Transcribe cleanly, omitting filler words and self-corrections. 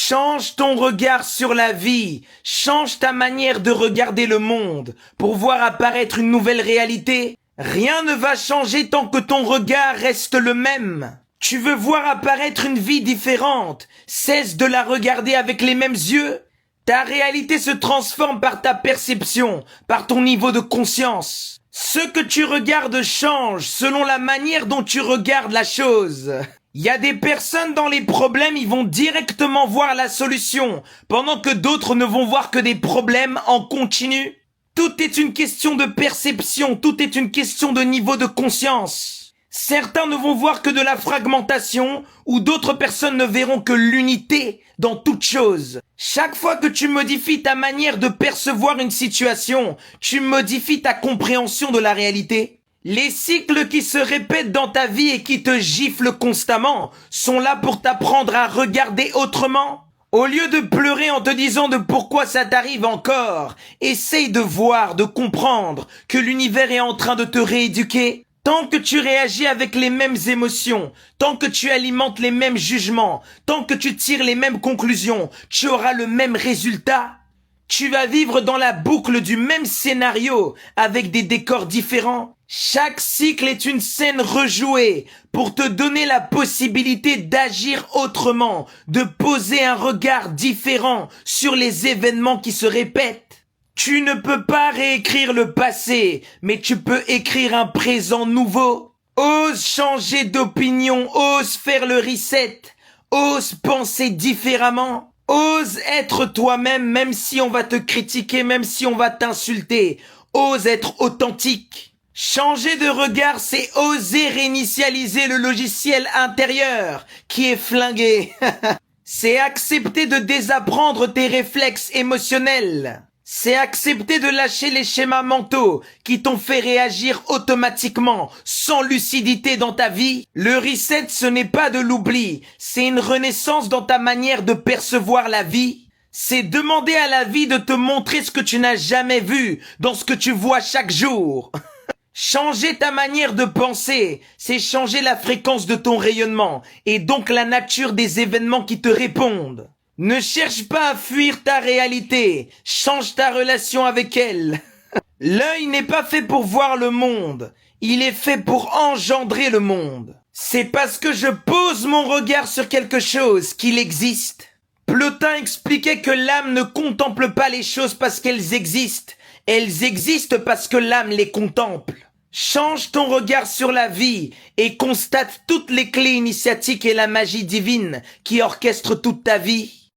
Change ton regard sur la vie, change ta manière de regarder le monde pour voir apparaître une nouvelle réalité. Rien ne va changer tant que ton regard reste le même. Tu veux voir apparaître une vie différente, cesse de la regarder avec les mêmes yeux. Ta réalité se transforme par ta perception, par ton niveau de conscience. Ce que tu regardes change selon la manière dont tu regardes la chose. Il y a des personnes dans les problèmes, ils vont directement voir la solution, pendant que d'autres ne vont voir que des problèmes en continu. Tout est une question de perception, tout est une question de niveau de conscience. Certains ne vont voir que de la fragmentation, ou d'autres personnes ne verront que l'unité dans toute chose. Chaque fois que tu modifies ta manière de percevoir une situation, tu modifies ta compréhension de la réalité. Les cycles qui se répètent dans ta vie et qui te giflent constamment sont là pour t'apprendre à regarder autrement. Au lieu de pleurer en te disant de pourquoi ça t'arrive encore, essaye de voir, de comprendre que l'univers est en train de te rééduquer. Tant que tu réagis avec les mêmes émotions, tant que tu alimentes les mêmes jugements, tant que tu tires les mêmes conclusions, tu auras le même résultat. Tu vas vivre dans la boucle du même scénario avec des décors différents. Chaque cycle est une scène rejouée pour te donner la possibilité d'agir autrement, de poser un regard différent sur les événements qui se répètent. Tu ne peux pas réécrire le passé, mais tu peux écrire un présent nouveau. Ose changer d'opinion, ose faire le reset, ose penser différemment. Ose être toi-même, même si on va te critiquer, même si on va t'insulter. Ose être authentique. Changer de regard, c'est oser réinitialiser le logiciel intérieur qui est flingué. C'est accepter de désapprendre tes réflexes émotionnels. C'est accepter de lâcher les schémas mentaux qui t'ont fait réagir automatiquement, sans lucidité dans ta vie. Le reset, ce n'est pas de l'oubli, c'est une renaissance dans ta manière de percevoir la vie. C'est demander à la vie de te montrer ce que tu n'as jamais vu dans ce que tu vois chaque jour. Changer ta manière de penser, c'est changer la fréquence de ton rayonnement et donc la nature des événements qui te répondent. Ne cherche pas à fuir ta réalité, change ta relation avec elle. L'œil n'est pas fait pour voir le monde, il est fait pour engendrer le monde. C'est parce que je pose mon regard sur quelque chose qu'il existe. Plotin expliquait que l'âme ne contemple pas les choses parce qu'elles existent parce que l'âme les contemple. Change ton regard sur la vie et constate toutes les clés initiatiques et la magie divine qui orchestrent toute ta vie.